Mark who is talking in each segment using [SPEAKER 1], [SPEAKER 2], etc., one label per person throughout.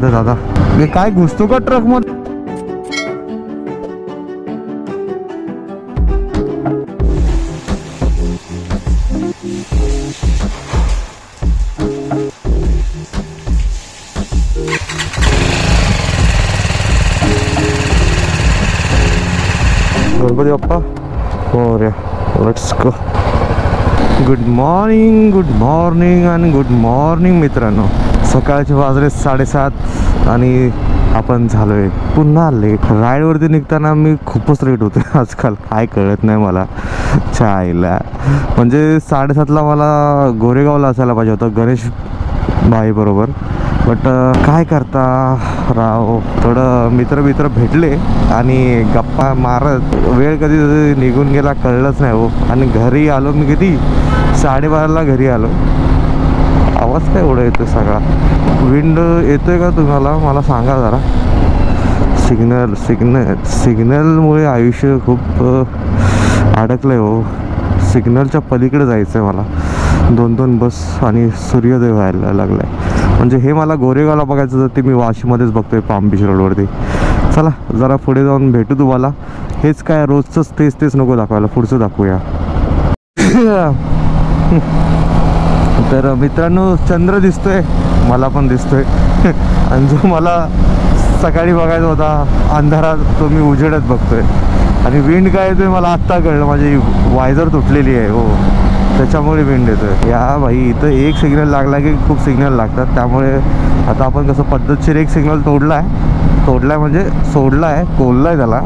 [SPEAKER 1] दे दादा, हे काय घुसतो का ट्रक मध्ये? Ganpati Bappa Morya. Let's go. Good morning आणि गुड मॉर्निंग मित्रांनो. सकाळचे वाजले 7:30 आणि आपण झालोय पुन्हा लेट. राईडवरती निघताना मी खूपच लेट होते आजकाल, काय कळत नाही मला चायला. म्हणजे 7:30ला मला गोरेगावला असायला पाहिजे होतं गणेश भाई बरोबर, बट काय करता राव, थोडं मित्र भेटले आणि गप्पा मारत वेळ कधी निघून गेला कळलंच नाही हो. आणि घरी आलो मी किती 12:30ला घरी आलो. आवाज काय एवढा येतो सगळा? विंड येतोय का तुम्हाला? मला सांगा जरा. सिग्नलमुळे आयुष्य खूप अडकलंय हो. सिग्नलच्या पलीकडे जायचं आहे मला. 2 बस आणि सूर्योदय व्हायला लागलाय. म्हणजे हे मला गोरेगावला बघायचं तर ते मी वाशीमध्येच बघतोय पाम बीच रोडवरती. चला जरा पुढे जाऊन भेटू तुम्हाला. हेच काय रोजचंच तेच नको दाखवायला, पुढचं दाखवूया. तर मित्रांनो, चंद्र दिसतोय, मला पण दिसतोय. आणि जो मला सकाळी बघायचा होता अंधारात, तो मी उजेडात बघतोय. आणि विंड काय येतोय मला आत्ता कळलं, माझी वायझर तुटलेली आहे हो, त्याच्यामुळे विंड येतोय. या भाई, इथं एक सिग्नल लागला की खूप सिग्नल लागतात. त्यामुळे आता आपण कसं पद्धतशीर एक सिग्नल तोडलाय म्हणजे सोडलाय, कोललाय त्याला.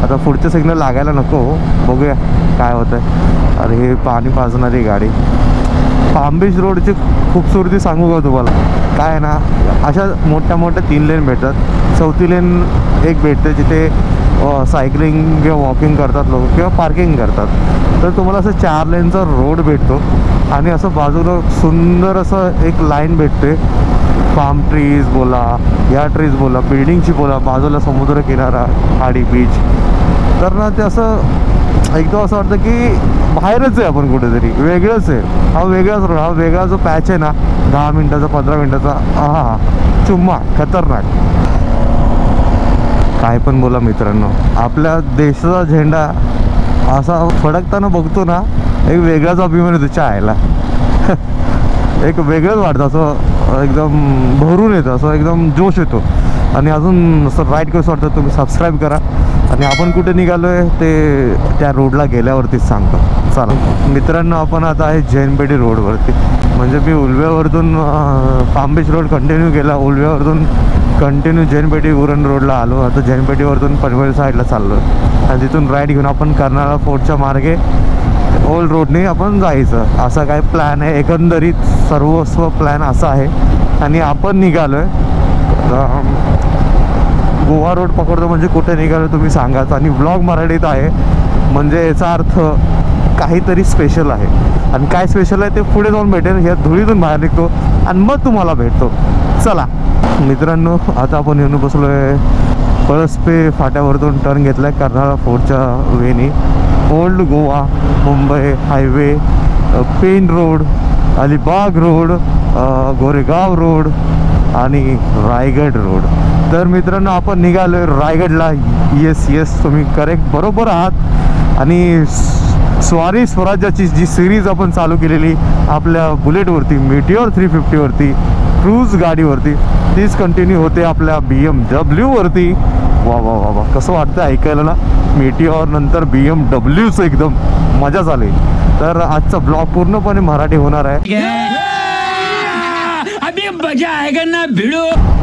[SPEAKER 1] आता पुढचे सिग्नल लागायला नको. बघूया काय होतंय. अरे हे पाणी पाजणारी गाडी. पाम बीच रोडची खूबसूरती सांगू का तुम्हाला? काय आहे ना, अशा मोठ्या 3 लेन भेटतात. 4थी लेन एक भेटते जिथे सायकलिंग किंवा वॉकिंग करतात लोक किंवा पार्किंग करतात. तर तुम्हाला असं 4 लेनचा रोड भेटतो आणि असं बाजूला सुंदर असं एक लाईन भेटते. पाम ट्रीज बोला, या ट्रीज बोला, बिल्डिंगची बोला, बाजूला समुद्र किनारा, खाडी बीच. तर ना ते असं एकदम असं वाटतं की बाहेरच आहे आपण, कुठेतरी वेगळंच आहे. हा वेगळाच रोड, हा वेगळा जो पॅच आहे ना, 10 मिनिटाचा 15 मिनिटाचा, हा चुम्मा खतरनाक. काय पण बोला मित्रांनो, आपल्या देशाचा झेंडा असा फडकताना बघतो ना, एक वेगळाच अभिमान येतो चायला. एक वेगळंच वाटतं, असं एकदम भरून येतं, असं एकदम जोश येतो. आणि अजून असं राईट कसं वाटतं, तुम्ही सबस्क्राईब करा. आणि आपण कुठे निघालो आहे ते त्या रोडला गेल्यावरतीच सांगतो. चला मित्रांनो, आपण आता आहे जैनपेठी रोडवरती. म्हणजे मी उलव्यावरतून पाम बीच रोड कंटिन्यू केला, उलव्यावरतून कंटिन्यू जैनपेठी उरण रोडला आलो. आता जैनपेठीवरतून पनवेल साईडला चाललो आणि तिथून राईट घेऊन आपण कर्नाळा फोर्टच्या मार्गे ओल्ड रोडने आपण जायचं, असा काय प्लॅन आहे. एकंदरीत सर्वस्व प्लॅन असा आहे. आणि आपण निघालो आहे गोवा रोड पकडतो. म्हणजे कुठे निघालो तुम्ही सांगाच. आणि ब्लॉग मराठीत आहे, म्हणजे याचा अर्थ काहीतरी स्पेशल आहे. आणि काय स्पेशल आहे ते पुढे जाऊन भेटेल. ह्या धुळीतून बाहेर निघतो आणि मग तुम्हाला भेटतो. चला मित्रांनो, आता आपण येऊन बसलो आहे पळसपे फाट्यावरतून टर्न घेतला आहे कर्नाळा फोर्टच्या वेनी. Old Goa, Mumbai highway, Pen road, Alibag road, Goregaon road आणि रायगड रोड. तर मित्रांनो, आपण निघालो आहे रायगडला. येस तुम्ही करेक्ट बरोबर आहात. आणि स्वारी स्वराज्याची जी सिरीज आपण चालू केलेली आपल्या बुलेटवरती, मीटिओर 350वरती, क्रूज गाडीवरती, तीच कंटिन्यू होते आपल्या BMW वरती. वा कसं वाटतं ऐकायला ना, मीटिओर नंतर BMW एकदम मजा झाली. तर आजचा ब्लॉग पूर्णपणे मराठी होणार आहे.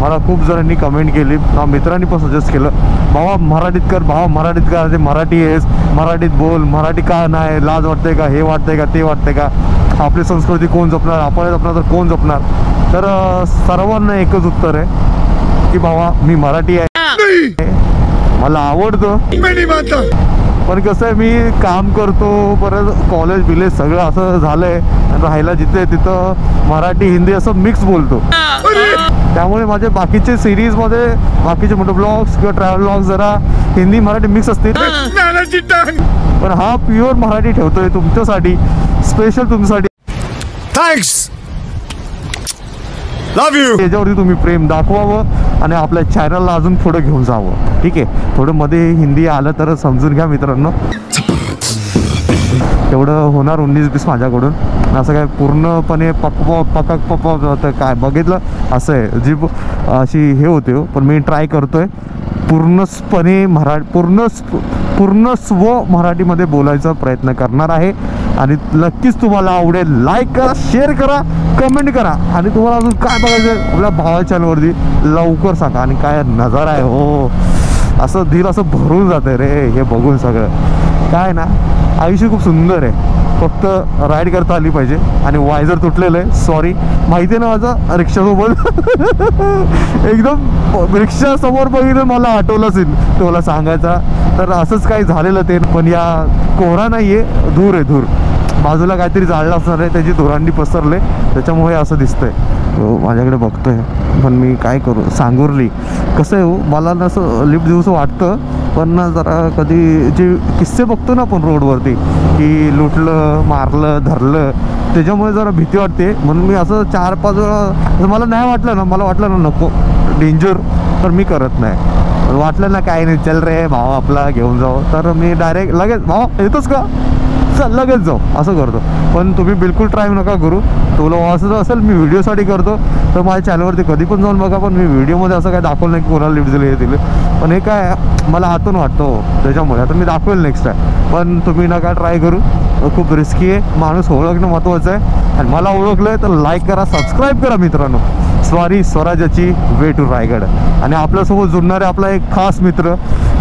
[SPEAKER 1] मला खूप जणांनी कमेंट केली, मित्रांनी पण सजेस्ट केलं, भावा मराठीत कर, भावा मराठीत कर, ते मराठी आहेस, मराठीत बोल, मराठी का नाही, लाज वाटते का, हे वाटतंय का, ते वाटतंय का, आपली संस्कृती कोण जपणार, आपण जपणार तर कोण जपणार. तर सर्वांना एकच उत्तर आहे की भावा मी मराठी आहे, मला आवडतं. पण कसं आहे, मी काम करतो, परत कॉलेज बिलेज सगळं असं झालंय, राहायला जिथे तिथं मराठी हिंदी असं मिक्स बोलतो. त्यामुळे माझे बाकीचे सिरीजमध्ये बाकीचे मोठे ब्लॉग्स किंवा ट्रॅव्हल ब्लॉग्स जरा हिंदी मराठी मिक्स असतील. पण हा प्युअर मराठी ठेवतोय तुमच्यासाठी, स्पेशल तुमच्यासाठी. Thanks, love you. याच्यावरती तुम्ही प्रेम दाखवावं आणि आपल्या चॅनलला अजून पुढं घेऊन जावं. ठीक आहे, थोडं मध्ये हिंदी आलं तर समजून घ्या मित्रांनो. तेवढं होणार 19-20 माझ्याकडून. असं काय पूर्णपणे पक काय बघितलं असं आहे, जी अशी हे होते हो. पण मी ट्राय करतोय पूर्णपणे पूर्ण स्व मराठीमध्ये बोलायचा प्रयत्न करणार आहे. आणि नक्कीच तुम्हाला आवडेल. लाईक करा, शेअर करा, कमेंट करा. आणि तुम्हाला अजून काय बघायचं आपल्या भावाच्या चॅनलवरती लवकर सांगा. आणि काय नजारा आहे हो, असं दिल असं भरून जातं रे हे बघून. सगळं काय ना, आयुष्य खूप सुंदर आहे, फक्त राईड करता आली पाहिजे. आणि वायझर तुटलेलं आहे, सॉरी. माहिती आहे ना माझं रिक्षासोबत एकदम रिक्षा समोर बघितलं मला आठवलंच तुम्हाला सांगायचा. तर असंच काही झालेलं ते. पण या कोहरा नाही आहे, धूर आहे, धूर. बाजूला काहीतरी जाळलं असणार आहे, त्याची धुरांनी पसरले, त्याच्यामुळे असं दिसतंय. माझ्याकडे बघतोय. पण मी काय करू, सांगुर्ली कसं आहे हो, मला ना असं लिफ्ट देऊसं वाटतं. पण ना जरा कधी जे किस्से बघतो ना आपण रोडवरती, की लुटलं, मारलं, धरलं, त्याच्यामुळे जरा भीती वाटते. म्हणून मी असं 4-5 वेळा मला नाही वाटलं ना, मला वाटलं ना नको डेंजर, तर मी करत नाही. वाटलं ना काय नाही, चल रे भाऊ आपला घेऊन जाऊ, तर मी डायरेक्ट लगेच भाऊ येतोच का, चल लगेच जाऊ, असं करतो. पण तुम्ही बिलकुल ट्राय नका करू. तुला असं असेल मी व्हिडिओसाठी करतो तर माझ्या चॅनलवरती कधी पण जाऊन बघा. पण मी व्हिडिओमध्ये असं काय दाखवलं नाही की कोणाला लिफ्ट दिली हे दिले. पण हे काय मला आतून वाटतो त्याच्यामुळे आता मी दाखवेल नेक्स्ट टाईम. पण तुम्ही नका ट्राय करू, खूप रिस्की आहे. माणूस ओळखणं महत्त्वाचं आहे. आणि मला ओळखलं आहे तर लाईक करा, सबस्क्राईब करा मित्रांनो. स्वारी स्वराज्याची वे टू रायगड. आणि आपल्यासोबत जुळणारे आपला एक खास मित्र,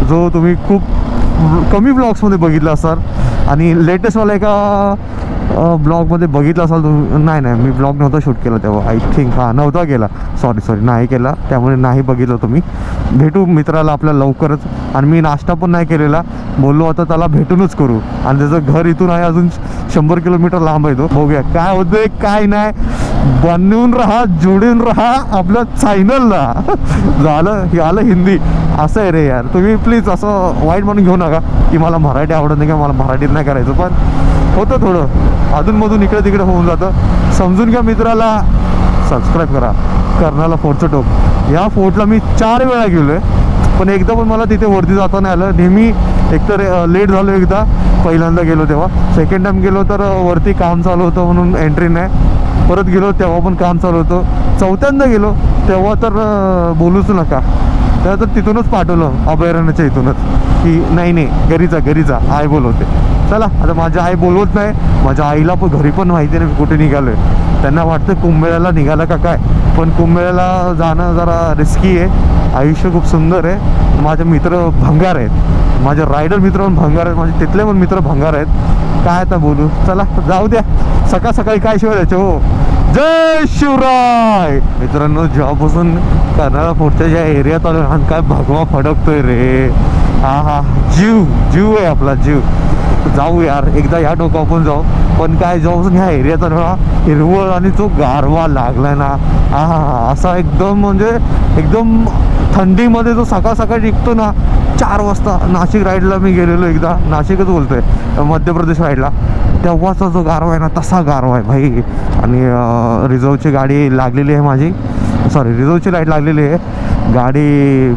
[SPEAKER 1] जो तुम्ही खूप कमी ब्लॉग्समध्ये बघितला असाल. आणि लेटेस्टवाला एका ब्लॉगमध्ये बघितलं असाल तुम्ही. नाही मी ब्लॉग नव्हता शूट केला तेव्हा, आय थिंक. नव्हता केला, सॉरी नाही केला, त्यामुळे नाही बघितलं तुम्ही. भेटू मित्राला आपल्या लवकरच. आणि मी नाश्ता पण नाही केलेला, बोललो आता त्याला भेटूनच करू. आणि त्याचं घर इथून आहे अजून 100 किलोमीटर लांब आहे. तो बघूया काय होतंय काय नाही. बनवून राहा, जोडून राहा आपल्या चॅनलला. आलं हिंदी. असं आहे रे यार, तुम्ही प्लीज असं वाईट म्हणून घेऊ नका की मला मराठी आवडत नाही किंवा मला मराठीत नाही करायचं. पण होतं थोडं अधूनमधून इकडे तिकडे होऊन जातं, समजून घ्या. मित्राला सबस्क्राईब करा. कर्नाला फोर्टचं टोक, या फोर्टला मी 4 वेळा गेलो आहे. पण एकदा पण मला तिथे वरती जाता नाही आलं. नेहमी एकतर लेट झालो, एकदा पहिल्यांदा गेलो तेव्हा. सेकंड टाईम गेलो तर वरती काम चालू होतं म्हणून एंट्री नाही. परत गेलो तेव्हा पण काम चालू होतं. चौथ्यांदा गेलो तेव्हा तर बोलूच नका. तेव्हा तर तिथूनच पाठवलं अभयारण्याच्या इथूनच की नाही घरी जा आई बोलवते. चला आता माझी आई बोलवत नाही. माझ्या आईला पण घरी पण माहिती नाही कुठे निघालो आहे. त्यांना वाटतं कुंभमेळ्याला निघालं का काय. पण कुंभमेळ्याला जाणं जरा रिस्की आहे. आयुष्य खूप सुंदर आहे. माझे मित्र भंगार आहेत, माझे रायडर मित्र पण भंगार आहेत, माझे तिथले पण मित्र भंगार आहेत. काय आता बोलू, चला जाऊ द्या. सकाळी काय शिवाय द्यायचे हो. जय शिवराय मित्रांनो. जेव्हापासून कर्नाळा फोर्टच्या ज्या एरियात आलो आणि काय भगवा फडकतोय रे. हा जीव आहे आपला जीव. जाऊ यार एकदा ह्या टोकावर पण जाऊ. पण काय जेव्हापासून ह्या एरियात आलो ना, हिरवळ आणि जो गारवा लागलाय ना, असा एकदम म्हणजे एकदम थंडीमध्ये जो सकाळ निघतो ना 4 वाजता. नाशिक राईडला मी गेलेलो एकदा, नाशिकच बोलतोय, मध्य प्रदेश राईडला. तेव्हाचा जो गारवा आहे ना तसा गारवा आहे भाई. आणि रिझर्वची गाडी लागलेली आहे माझी, सॉरी रिझर्वची लाईट लागलेली आहे. गाडी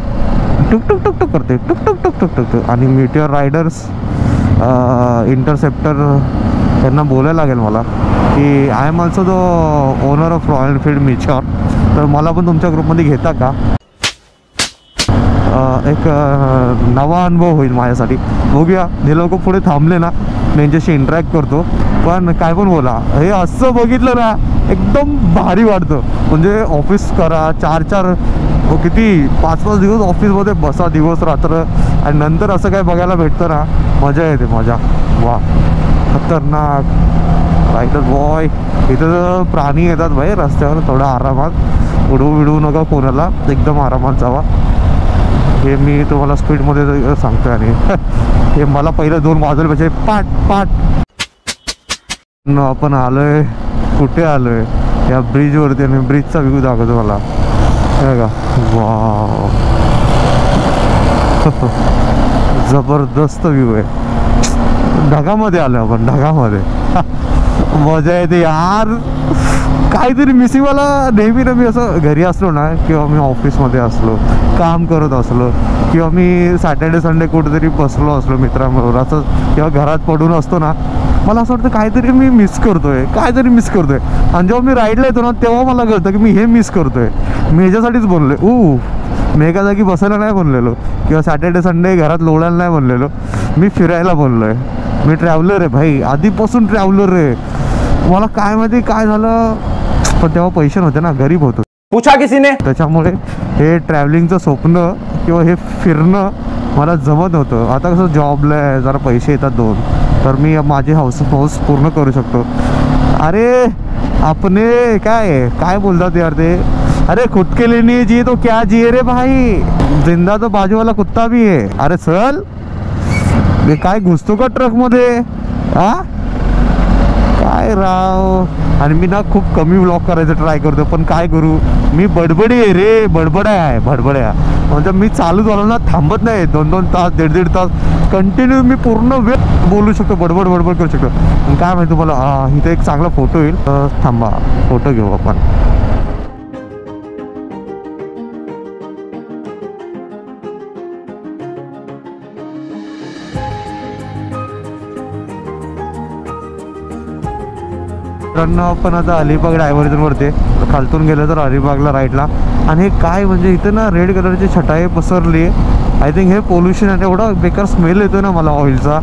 [SPEAKER 1] टुक करते, टुक. आणि मीटियर रायडर्स इंटरसेप्टर त्यांना बोलायला लागेल मला की I am also the owner of royal Enfield meteor, तर मला पण तुमच्या ग्रुपमध्ये घेता का. एक नवा अनुभव होईल माझ्यासाठी. बघूया हे लोक पुढे थांबले ना त्यांच्याशी इंटरॅक्ट करतो. पण काय पण बोला, हे असं बघितलं ना एकदम भारी वाटतं. म्हणजे ऑफिस करा 4 किती 5 दिवस ऑफिसमध्ये बसा दिवस रात्र, आणि नंतर असं काय बघायला भेटतं ना, मजा येते मजा. वा खतरनाक रायडर बॉय. इथं प्राणी येतात भाई रस्त्यावर, थोडा आरामात उडवू नका कोणाला, एकदम आरामात जावा. हे मी तुम्हाला स्पीडमध्ये सांगतो. आणि हे मला पहिलं 2 वाजवले पाठ. आपण आलोय कुठे आलोय, या ब्रिजवरती. आणि ब्रिजचा व्ह्यू दाखवतो मला हे का. वाव जबरदस्त व्ह्यू आहे. ढगामध्ये आलो आपण, ढगामध्ये. मजा येते यार. काहीतरी मिसिंग मला नेहमी ना. मी असं घरी असलो ना किंवा मी ऑफिसमध्ये असलो, काम करत असलो किंवा मी सॅटर्डे संडे कुठेतरी बसलो असलो मित्रांबरोबर असं, किंवा घरात पडून असतो ना, मला असं वाटतं काहीतरी मी मिस करतोय, काहीतरी मिस करतोय. आणि जेव्हा मी राईडला येतो ना तेव्हा मला कळतं की मी हे मिस करतोय. मी ह्याच्यासाठीच बोललोय. मी एका जागी बसायला नाही बनलेलो किंवा सॅटर्डे संडे घरात लोळायला नाही बनलेलो. मी फिरायला बोललोय. मी ट्रॅव्हलर आहे भाई, आधीपासून ट्रॅव्हलर आहे. मला काय माहिती काय झालं, पण तेव्हा पैसे नव्हते ना, गरीब होतो.
[SPEAKER 2] पूछा किसीने.
[SPEAKER 1] त्याच्यामुळे हे ट्रॅव्हलिंगचं स्वप्न किंवा हे फिरणं मला जमत होतं. आता कसं जॉबला आहे, जरा पैसे येतात 2, तर मी माझी हाऊस पूर्ण करू शकतो. अरे आपने काय बोलतात यार ते, अरे खुद के लिए नहीं जिए तो क्या जिए रे भाई, जिंदा तो बाजू वाला कुत्ता भी है. अरे चल, मी काय घुसतो का ट्रक मध्ये? हा काय राव. आणि मी ना खूप कमी व्लॉग करायचं ट्राय करतो, पण काय करू, मी बडबडी आहे रे, बडबड्या. म्हणजे मी चालू झालो ना, थांबत नाही. 2-2 तास, 1.5 तास कंटिन्यू मी पूर्ण वेळ बोलू शकतो, बडबड करू शकतो. काय माहिती तुम्हाला, इथे एक चांगला फोटो येईल. थांबा, फोटो घेऊ आपण. आपण आता अलिबाग डायव्हर्जनवरती खालतून गेलं तर अलिबागला राईटला. आणि हे काय म्हणजे इथं ना रेड कलरची छटाई पसरली आहे. आय थिंक हे पोल्युशन आहे. एवढा बेकार स्मेल येतो ना मला ऑइलचा.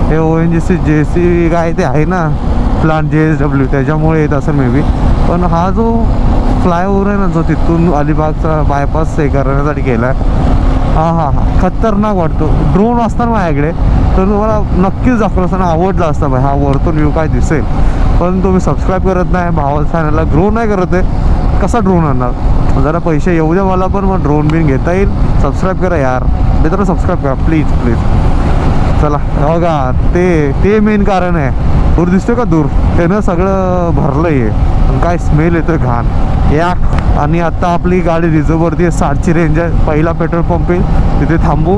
[SPEAKER 1] हे ONGC JC काय ते आहे ना प्लांट, JSW, त्याच्यामुळे येत असं मे बी. पण हा जो फ्लायओव्हर आहे ना, जो तिथून अलिबागचा बायपास हे करण्यासाठी केला आहे, हा खतरनाक वाटतो. ड्रोन असताना माझ्याकडे तर तुम्हाला नक्कीच दाखवलं असताना आवडला असता भाई. हा वरतून व्ह्यू काय दिसेल. पण तुम्ही सबस्क्राईब करत नाही, भावाच्या चॅनलला ग्रो नाही करत आहे, कसा ड्रोन आणणार? जरा पैसे येऊ द्या मला, पण मग ड्रोन बिन घेता येईल. सबस्क्राईब करा यार, मित्रांनो, सबस्क्राईब करा प्लीज. चला बघा, ते मेन कारण आहे. दूर दिसतो का, दूर त्यानं सगळं भरलं आहे. काय स्मेल येतोय घाण या. आणि आता आपली गाडी रिझर्ववरती आहे, 60ची रेंज आहे. पहिला पेट्रोल पंप येईल, तिथे थांबू,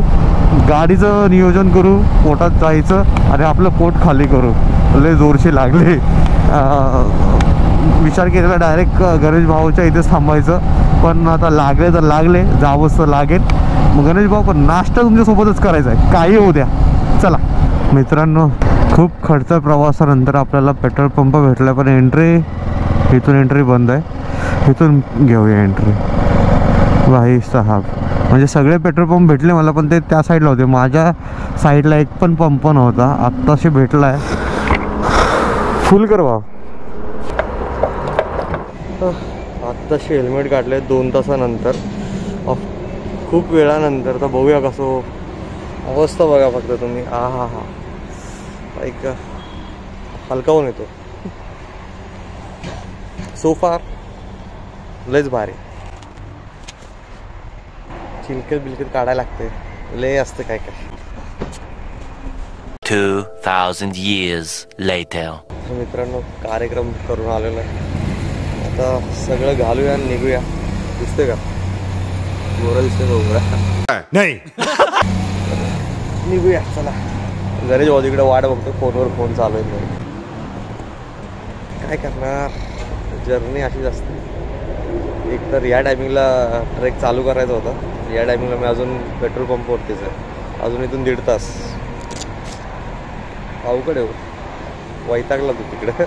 [SPEAKER 1] गाडीचं नियोजन करू, पोटात जायचं आणि आपलं पोट खाली करू. लय जोरशी लागले, विचार केलेला डायरेक्ट गणेश भाऊच्या इथेच थांबायचं. पण आता लागले तर लागले, जावंच तर लागेल. मग गणेश भाऊ पण नाश्ता तुमच्यासोबतच करायचा आहे, काही होऊ द्या. चला मित्रांनो, खूप खडतर प्रवासानंतर आपल्याला पेट्रोल पंप भेटला. पण इथून एंट्री बंद आहे. इथून घेऊया एंट्री भाई साहेब. म्हणजे सगळे पेट्रोल पंप भेटले मला, पण ते त्या साईडला होते. माझ्या साईडला एक पण पंप नव्हता. आत्ताशी भेटला आहे. फुल कर भाव. आत्ताशी हेल्मेट काढले 2 तासानंतर, खूप वेळानंतर. तर बघूया कसं अवस्था बघा फक्त तुम्ही. हा एक हलका होऊन येतो. सोफा लयच भारी. चिलकत काढायला लागते, लय असतं काय.
[SPEAKER 3] 2000 years later.
[SPEAKER 1] मित्रांनो, कार्यक्रम करून आलेला आहे. आता सगळं घालूया आणि निघूया. दिसते का गोरा, दिसते का नाही? निघूया चला. गणेश भाऊ इकडे वाट बघतो, फोनवर फोन चालू आहे. काय करणार, जर्नी अशीच असते. एक तर या टायमिंगला ट्रेक चालू करायचा होता. या टायमिंगला मी अजून पेट्रोल पंपवरतीच आहे. अजून इथून 1.5 तास. अवघड आहे, वैतागला तू तिकडे.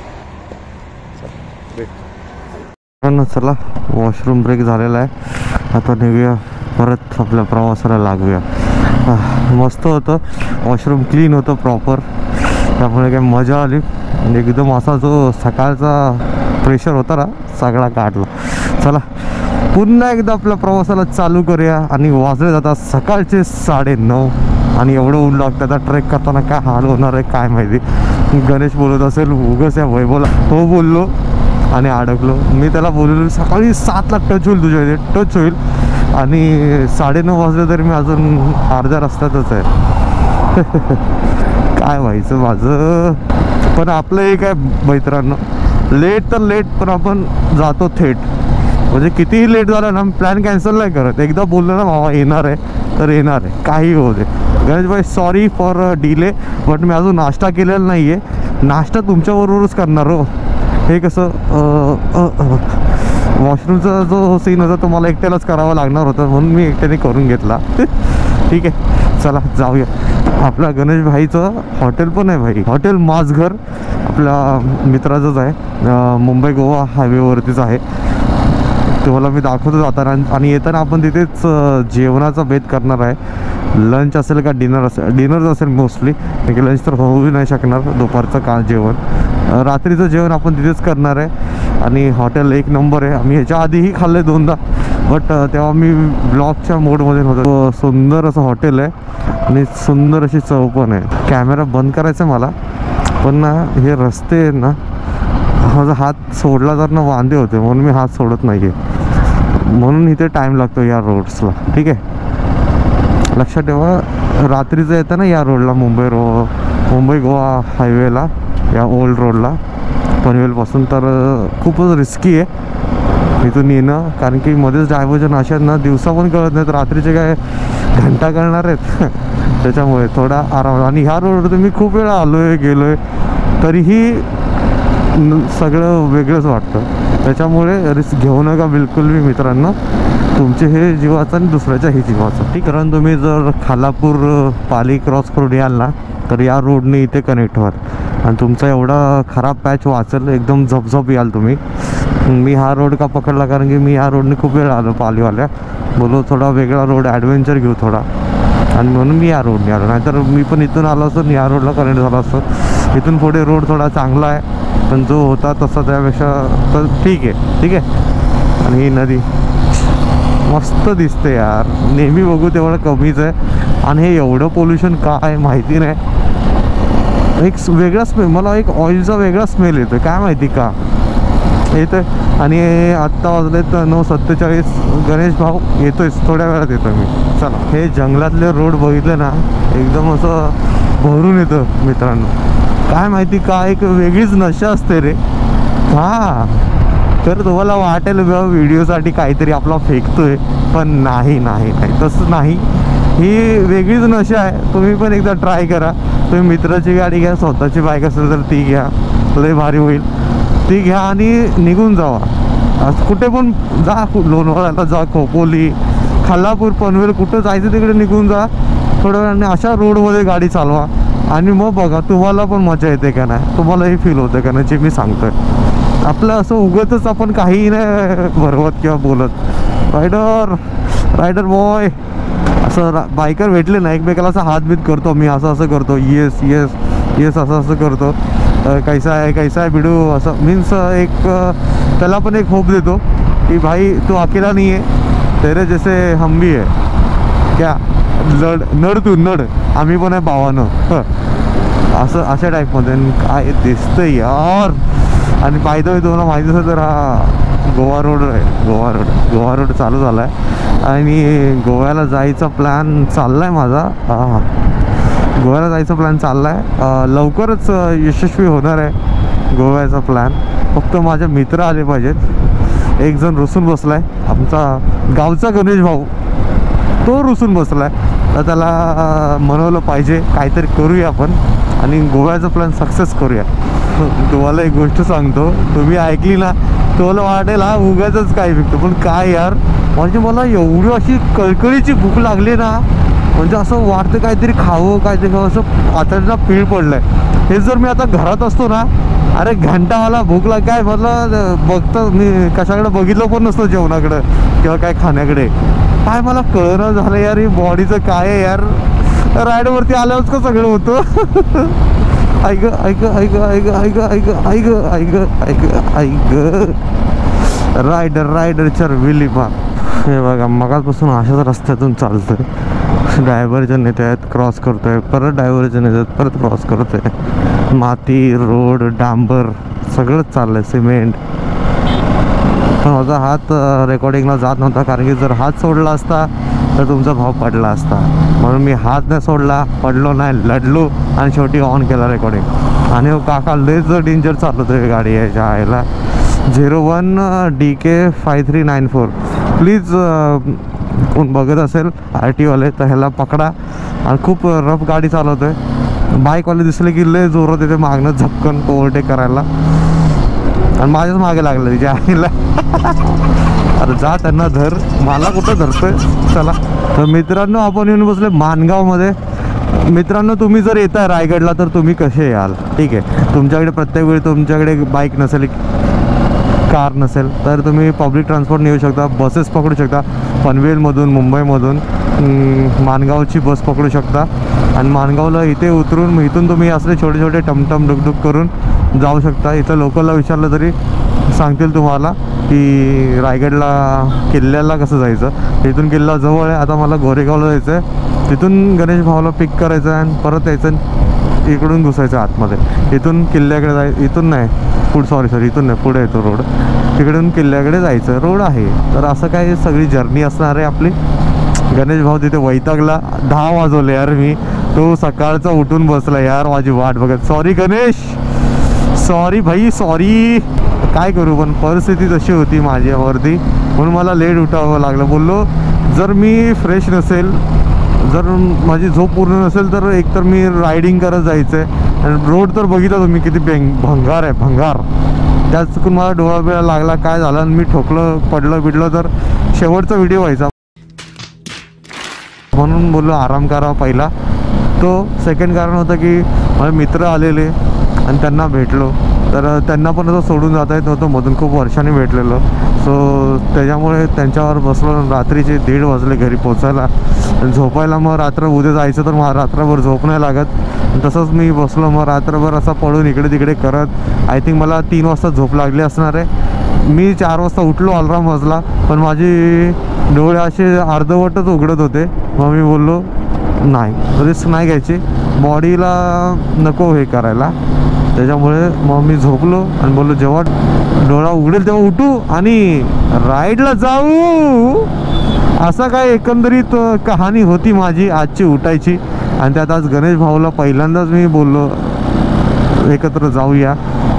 [SPEAKER 1] चला, वॉशरूम ब्रेक झालेला आहे. आता निघूया, परत आपल्या प्रवासाला लागूया. मस्त होतं, वॉशरूम क्लीन होतं प्रॉपर, त्यामुळे काय मजा आली. एकदम असा जो सकाळचा प्रेशर होता ना, सगळा काढला. चला पुन्हा एकदा आपल्या प्रवासाला चालू करूया. आणि वाजले जातात सकाळचे 9:30 आणि एवढं ऊन लागतं. आता ट्रेक करताना काय हाल होणार आहे काय माहिती. गणेश बोलत असेल उगाच या वैभवला, हो बोललो आणि अडकलो. मी त्याला बोललो सकाळी 7ला टच होईल, तुझ्या इथे टच होईल. आणि 9:30 वाजले तरी मी अजून अर्ध्या रस्त्यातच आहे. काय व्हायचं माझं. पण आपलं एक आहे मित्रांनो, लेट तर लेट, पण आपण जातो थेट. म्हणजे कितीही लेट झालं ना, प्लॅन कॅन्सल नाही करत. एकदा बोललो ना भावा येणार आहे तर येणार आहे, काही होऊ दे. गणेश भाई सॉरी फॉर डिले, बट मी अजून नाश्ता केलेला नाही आहे. नाश्ता तुमच्याबरोबरच करणार हो. हे कसं वॉशरूमचा जो सीन होता तो मला एकट्यालाच करावा लागणार होता, म्हणून मी एकट्याने करून घेतला. ठीक आहे, चला जाऊया. आपल्या गणेश भाईचं हॉटेल पण आहे भाई, हॉटेल माझघर आपल्या मित्राचंच आहे, मुंबई गोवा हायवेवरतीच आहे. तुम्हाला मी दाखवतो जाताना, आणि येताना आपण तिथेच जेवणाचा बेत करणार आहे. लंच असेल का डिनर असेल, डिनरच असेल मोस्टली, कारण लंच तर होऊ नाही शकणार, दुपारचं का जेवण, रात्रीचं जेवण आपण तिथेच करणार आहे. आणि हॉटेल एक नंबर आहे. आम्ही ह्याच्या आधीही खाल्लं 2दा, बट तेव्हा मी ब्लॉगच्या मोडमध्ये होतो. सुंदर असं हॉटेल आहे आणि सुंदर अशी चव पण आहे. कॅमेरा बंद करायचा आहे मला, पण ना हे रस्ते आहेत ना, माझा हात सोडला तर ना वांदे होते, म्हणून मी हात सोडत नाही आहे, म्हणून इथे टाईम लागतो या रोड्सला. ठीक आहे, लक्षात ठेवा. रात्रीचं येतं ना या रोडला, मुंबई गोवा हायवेला, या ओल्ड रोडला पनवेलपासून, तर खूपच रिस्की आहे इथून येणं, कारण की मध्येच डायव्हर्जन अशा ना, दिवसा पण कळत नाहीत, रात्रीचे काय घंटा कळणार आहेत. त्याच्यामुळे थोडा आराम. आणि ह्या रोडवर मी खूप वेळा आलो आहे, गेलो आहे, तरीही सगळं वेगळंच वाटतं. त्याच्यामुळे रिस्क घेऊ नका बिलकुल मी मित्रांनो, तुमचे हे जीवाचं आणि दुसऱ्याच्याही जीवाचं. ठीक, कारण तुम्ही जर खालापूर पाली क्रॉस करून याल ना, तर या रोडने इथे कनेक्ट व्हाल आणि तुमचा एवढा खराब पॅच वाचेल, एकदम झपझप याल तुम्ही. मी हा रोड का पकडला, कारण की मी ह्या रोडने खूप वेळ आलो पालीवाल्या, बोलो थोडा वेगळा रोड ॲडव्हेंचर घेऊ थोडा, आणि म्हणून मी या रोडने आलो. नाहीतर मी पण इथून आलो असतो आणि या रोडला कनेक्ट झाला असतो. इथून पुढे रोड थोडा चांगला आहे, पण जो होता तसा त्यापेक्षा तर ठीक आहे. ठीक आहे, आणि ही नदी मस्त दिसते यार, नेहमी बघू तेवढं कमीच आहे. आणि हे एवढं पोल्युशन का आहे माहिती नाही, एक वेगळा स्मेल, मला एक ऑइलचा वेगळा स्मेल येतो, काय माहिती का येतं. आणि आत्ता वाजलेत 9:47. गणेश भाऊ येतोयच, थोड्या वेळात येतो मी. चला, हे जंगलातले रोड बघितले ना, एकदम असं भरून येतं मित्रांनो. काय माहिती का, एक वेगळीच नशा असते रे. हां, तर तुम्हाला वाटेल व्हिडिओसाठी काहीतरी आपला फेकतोय, पण नाही नाही नाही, तसं नाही. ही वेगळीच नशा आहे. तुम्ही पण एकदा ट्राय करा. तुम्ही मित्राची गाडी घ्या, स्वतःची बाईक असेल तर ती घ्या, लय भारी होईल. ती घ्या आणि निघून जावा, असं कुठे पण जा, लोणावळ्याला जा, खोपोली, खालापूर, पनवेल, कुठं जायचं तिकडे निघून जा थोड्या वेळाने. अशा रोडमध्ये गाडी चालवा आणि मग बघा तुम्हाला पण मजा येते का नाही, तुम्हालाही फील होतं का नाही जे मी सांगतोय. आपलं असं उगतच आपण काही नाही भरवत किंवा बोलत. रायडर बॉय असं बायकर भेटले ना, एकमेकाला असं हातबीत करतो, मी असं असं करतो, येस येस येस असं असं करतो, कैसा आहे बिडू, असं मीन्स एक त्याला पण एक होप देतो की भाई तू अकेला नाही आहे, तेरे जैसे हम भी है क्या, नड तू नड, आम्ही पण आहे भावानं, असं अशा टाईपमध्ये. काय दिसतं यार. आणि पाहिजे तुम्हाला माहिती असेल तर हा गोवा रोड आहे, गोवा रोड चालू झाला आहे आणि गोव्याला जायचा प्लॅन चालला आहे माझा. हां, गोव्याला जायचा प्लॅन चालला आहे, लवकरच यशस्वी होणार आहे गोव्याचा प्लॅन. फक्त माझे मित्र आले पाहिजेत. एक जण रुसून बसला आहे, आमचा गावचा गणेश भाऊ, तो रुसून बसला आहे, तर त्याला मनवलं पाहिजे, काहीतरी करूया आपण आणि गोव्याचा प्लॅन सक्सेस करूया. तुम्हाला एक गोष्ट सांगतो, तुम्ही ऐकली ना, तुम्हाला वाटेल हा उगाचच काय विकतो, पण काय यार, म्हणजे मला एवढी अशी कळकळीची भूक लागली ना, म्हणजे असं वाटतं काहीतरी खावं असं आता पीळ पडलंय. हे जर मी आता घरात असतो ना, अरे घंटावाला भूक लाग, काय मला बघतं मी कशाकडे बघितलं पण नसतं जेवणाकडं किंवा काय खाण्याकडे. काय मला कळणं झालं यार, ही बॉडीचं काय आहे यार. राईडवरती आल्यावरच का सगळं होतं. ऐक रायडर चरविली बा. हे बघा, मगाचपासून अशाच रस्त्यातून चालतोय, डायव्हर्जन येत आहेत, क्रॉस करतोय, परत डायव्हर्जन येत आहेत, परत क्रॉस करतोय. माती, रोड, डांबर सगळंच चाललंय, सिमेंट. पण माझा हात रेकॉर्डिंगला जात नव्हता, कारण की जर हात सोडला असता तर तुमचा भाव पडला असता, म्हणून मी हात नाही सोडला, पडलो नाही, लढलो आणि शेवटी ऑन केला रेकॉर्डिंग. आणि काका लयच डेंजर चालवतो आहे गाडी याच्या आयला. 01 DK 5394. प्लीज कोण बघत असेल RT-वाले तर ह्याला पकडा. आणि खूप रफ गाडी चालवतो आहे. बाईकवाले दिसले की लय जोरात येते मागणं झपकन ओव्हरटेक करायला. आणि माझ्याच मागे लागलं तिच्या आईला. अरे जा त्यांना धर, मला कुठं धरतोय. चला तर मित्रांनो आपण येऊन बसले माणगावमध्ये. मित्रांनो तुम्ही जर येताय रायगडला तर तुम्ही कसे याल? ठीक आहे, तुमच्याकडे प्रत्येक वेळी तुमच्याकडे बाईक नसेल, कार नसेल तर तुम्ही पब्लिक ट्रान्सपोर्ट येऊ शकता, बसेस पकडू शकता. पनवेलमधून, मुंबईमधून माणगावची बस पकडू शकता आणि माणगावला इथे उतरून इथून तुम्ही असले छोटे छोटे टमटम डुकडुक करून जाऊ शकता. इथं लोकलला विचारलं तरी सांगतील तुम्हाला की रायगडला किल्ल्याला कसं जायचं. इथून किल्ला जवळ आहे. आता मला गोरेगावला जायचं आहे, तिथून गणेश भावला पिक करायचं आहे आणि परत यायचं, इकडून घुसायचं आतमध्ये. इथून किल्ल्याकडे जायचं, इथून नाही सॉरी इथून नाही, पुढे येतो रोड, तिकडून किल्ल्याकडे जायचं रोड आहे. तर असं काय सगळी जर्नी असणार आहे आपली. गणेश भाऊ तिथे वैतागला, 10 वाजवले यार, मी तो सकाळचा उठून बसला यार माझी वाट बघत. सॉरी गणेश, सॉरी भाई, सॉरी. काय करू, पण परिस्थिती तशी होती माझ्यावरती म्हणून मला लेट उठावं लागलं. बोललो जर मी फ्रेश नसेल, जर माझी झोप पूर्ण नसेल तर एकतर मी रायडिंग करत जायचं आहे. आणि रोड तर बघितला तुम्ही किती भंगार आहे, भंगार. त्यात चुकून मला डोळा बिळा लागला, काय झालं आणि मी ठोकलं, पडलं बिडलं तर शेवटचा व्हिडिओ व्हायचा. म्हणून बोललो आराम करा पहिला. तो सेकंड कारण होतं की माझे मित्र आलेले आणि त्यांना भेटलो, तर त्यांना पण असं सोडून जाता येत नव्हतं, मधून खूप वर्षांनी भेटलेलो. सो त्याच्यामुळे त्यांच्यावर बसलो. रात्रीचे 1:30 वाजले घरी पोचायला. झोपायला मग रात्र उद्या जायचं तर मग रात्रभर झोप नाही लागत. तसंच मी बसलो मग रात्रभर असा पडून इकडे तिकडे करत. आय थिंक मला 3 वाजता झोप लागली असणार आहे. मी 4 वाजता उठलो अलार्म वाजला, पण माझी डोळे असे अर्धवटच उघडत होते. मग मी बोललो नाही, रिस्क नाही घ्यायची, बॉडीला नको हे करायला. त्याच्यामुळे मग मी झोपलो आणि बोललो जेव्हा डोळा उघडेल तेव्हा उठू आणि राईडला जाऊ. असा काय एकंदरीत कहाणी होती माझी आजची उठायची. आणि त्यात आज गणेश भाऊला पहिल्यांदाच मी बोललो एकत्र जाऊया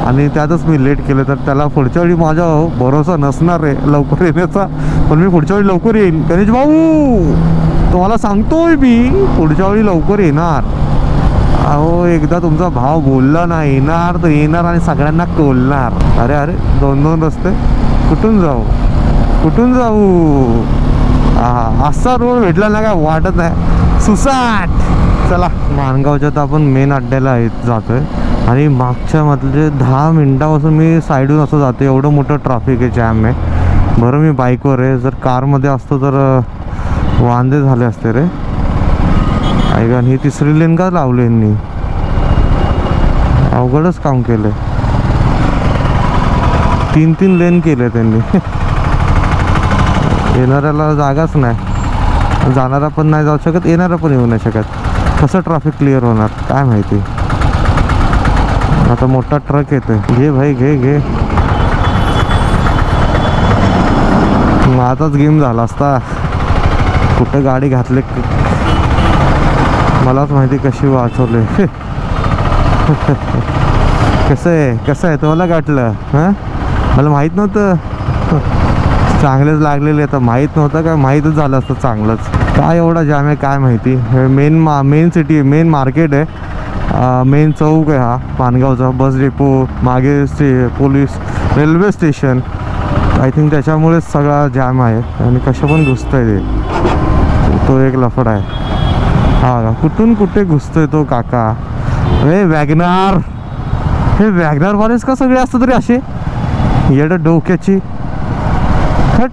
[SPEAKER 1] आणि त्यातच मी लेट केलं. तर त्याला पुढच्या वेळी माझा भरोसा नसणार आहे लवकर येण्याचा, पण मी पुढच्या वेळी लवकर येईन. गणेश भाऊ तुम्हाला सांगतोय मी पुढच्या वेळी लवकर येणार. अहो एकदा तुमचा भाव बोलला ना येणार तर येणार आणि सगळ्यांना कोलणार. अरे अरे 2 रस्ते, कुठून जाऊ कुठून जाऊ. असा रोड भेटला ना काय वाटत नाही, सुसाट. चला माणगावच्या तर आपण मेन अड्ड्याला जातोय आणि मागच्या म्हणजे 10 मिनिटापासून मी साईडून असं जातो. एवढं मोठं ट्रॅफिक आहे, जॅम आहे. बरं मी बाईकवर आहे, जर कारमध्ये असतो तर वांदे झाले असते रे. ऐका, ही 3री लेन का लावली यांनी? अवघडच काम केलं. 3 लेन केले त्यांनी. येणाऱ्याला जागाच नाही, जाणारा पण नाही जाऊ शकत, येणारा पण येऊ नाही शकत. कसं ट्रॅफिक क्लिअर होणार काय माहिती. आता मोठा ट्रक येतोय, घे भाई घे घे. आताच गेम झाला असता. कुठं गाडी घातली मलाच माहिती, कशी वाचवले. कसं आहे तुम्हाला गाठलं? हां मला माहीत नव्हतं. चांगलेच लागलेले, तर माहीत नव्हतं काय, माहीतच झालं असतं चांगलंच. काय एवढा जाम आहे काय माहिती. मेन सिटी आहे, मेन मार्केट आहे, मेन चौक आहे हा माणगावचा. बस डेपो मागे police railway station. I think त्याच्यामुळेच सगळा जाम आहे आणि कशा पण घुसतंय ते. तो एक लफडा आहे. हा कुठून कुठे घुसतोय तो काका. हे वॅगनार, हे वॅगनारवालेच का सगळे असतं तरी असे येड डोक्याची. हट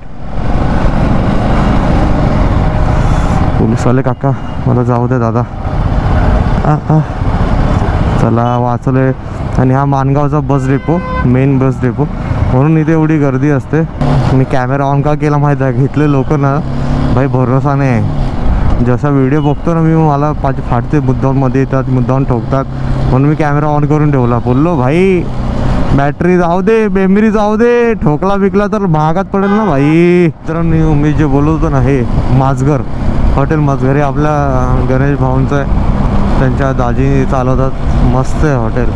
[SPEAKER 1] पोलीसवाले काका, मला जाऊ दे दादा. चला वाचले. आणि हा माणगावचा bus depot, main bus depot, म्हणून इथे एवढी गर्दी असते. मी कॅमेरा ऑन का केला माहीत आहे? घेतले लोक ना भाई भरोसा नाही आहे. जसा व्हिडिओ बघतो ना मी, मला फाटते, मुद्दाममध्ये येतात, मुद्दाम ठोकतात, म्हणून मी कॅमेरा ऑन करून ठेवला. बोललो भाई बॅटरी जाऊ दे, मेमरी जाऊ दे, ठोकला बिकला तर महागात पडेल ना भाई. तर मी जे बोलवतो ना, हे माझघर हॉटेल माझघर हे आपल्या गणेश भाऊंचं आहे. त्यांच्या दाजी चालवतात, मस्त आहे हॉटेल.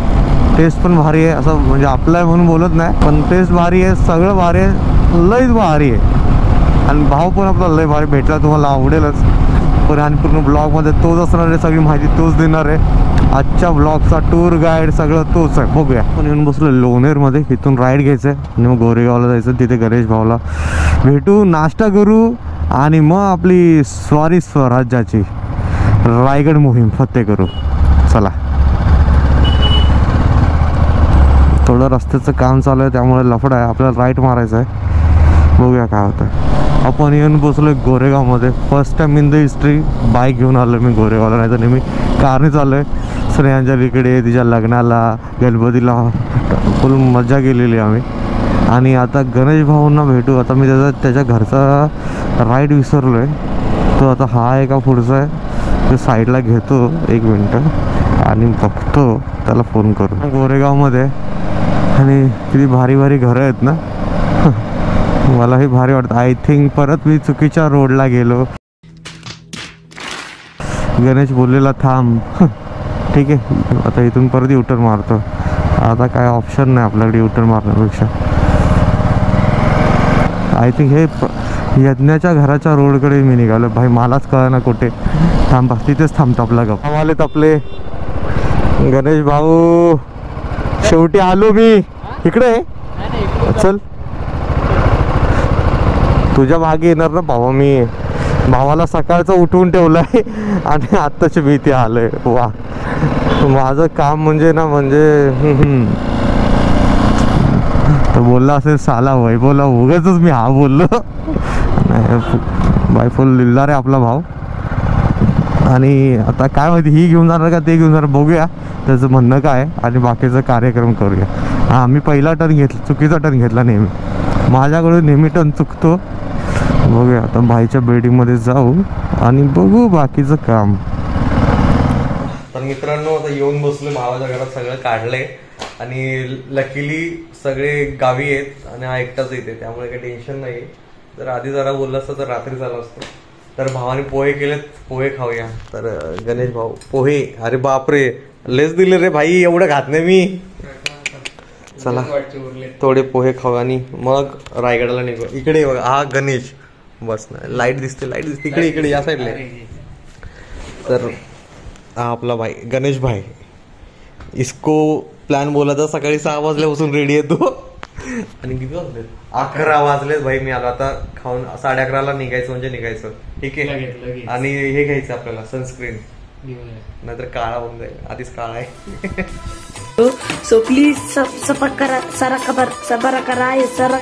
[SPEAKER 1] टेस्ट पण भारी आहे, असं म्हणजे आपलं आहे म्हणून बोलत नाही, पण टेस्ट भारी आहे, सगळं भारी आहे, लईच भारी आहे. आणि भाव पण आपला लय भारी भेटला, तुम्हाला आवडेलच. पण आणि पूर्ण ब्लॉगमध्ये तोच असणार आहे, सगळी माहिती तोच देणार आहे. आजच्या ब्लॉगचा टूर गाईड सगळं तोच आहे. बघूया. आपण येऊन बसलो लोणेरमध्ये, इथून राईड घ्यायचं आहे आणि मग गोरेगावला जायचं. तिथे गणेश भाऊला भेटू, नाश्ता करू आणि मग आपली स्वारी स्वराज्याची रायगड मोहीम फत्ते करू. चला. थोडं रस्त्याचं काम चालू आहे त्यामुळे लफडा आहे, आपल्याला राईट मारायचं आहे. बघूया काय होतं. आपण येऊन बसलो गोरेगावमध्ये. First time in the history bike घेऊन आलो मी गोरेगावला, नाही तर नेहमी कारने चाललो आहे. स्नेहांजलीकडे, तिच्या लग्नाला, गणपतीला फुल मजा केलेली आम्ही. आणि आता गणेश भाऊंना भेटू. आता मी त्याच्या घरचा राईड विसरलो आहे. तो आता हा आहे का पुढचा आहे ते साईडला घेतो, 1 मिनटं, आणि बघतो, त्याला फोन करू. गोरेगावमध्ये आणि किती भारी भारी घरं आहेत ना. मलाही भारी वाटतं. आय थिंक परत मी चुकीच्या रोडला गेलो. गणेश बोललेला थांब. ठीक आहे, आता इथून परत युटर्न मारतो. आता काय ऑप्शन नाही आपल्याकडे युटर्न मारण्यापेक्षा. आय थिंक हे यज्ञाच्या घराच्या रोडकडे मी निघालो. भाई मलाच कळलं ना कुठे थांबा. तिथेच थांबतो आपला गप. आम्हाला आपले गणेश भाऊ, शेवटी आलो मी इकडे. चल, तुझ्या मागे येणार ना भावा मी. भावाला सकाळचं उठवून ठेवलंय आणि आत्ताची भीती आलंय. वा, माझं काम म्हणजे ना, म्हणजे तर बोलला असेल साला वैभवला उगाच मी हा बोललो. नाही बाय, फुल लिहिला रे आपला भाव. आणि आता काय माहिती ही घेऊन जाणार का ते घेऊन जाणार, बघूया त्याचं म्हणणं काय आणि बाकीचा कार्यक्रम करूया. हां, मी पहिला टर्न घेतला, चुकीचा टर्न घेतला नेहमी. माझ्याकडून नेहमी टर्न चुकतो. बघूया आता भाईच्या बिल्डिंगमध्ये जाऊ आणि बघू बाकीचं काम. तर मित्रांनो, आता येऊन बसलो भावाच्या घरात. सगळं काढलंय आणि लकीली सगळे गावी आहेत आणि हा एकटाच येते, त्यामुळे काही टेन्शन नाही. जर आधी जरा बोललं असतं तर रात्री झालं असतं. तर भावाने पोहे केलेत, पोहे खाऊया. तर गणेश भाऊ पोहे, अरे बापरे लेस दिले रे भाई, एवढं खात नाही मी. चला थोडे पोहे खाऊ आणि मग रायगडाला निघू. इकडे बघा, हा गणेश बस ना, लाईट दिसते, लाईट दिसते इकडे, इकडे या साईडला. तर हा आपला भाई गणेश भाई. इसको प्लॅन बोला तर सकाळी 6 वाजल्यापासून रेडी येतो. आणि किती वाजलेत? 11 वाजलेत भाई. मी आलो आता खाऊन. 11:30ला निघायचं म्हणजे निघायचं. ठीक आहे. आणि हे घ्यायचं आपल्याला सनस्क्रीन, नाहीतर काळा होऊन जाईल. आधीच काळा आहे.
[SPEAKER 2] सो प्लीज सबर करा, सरा खबर सबर करा, सरा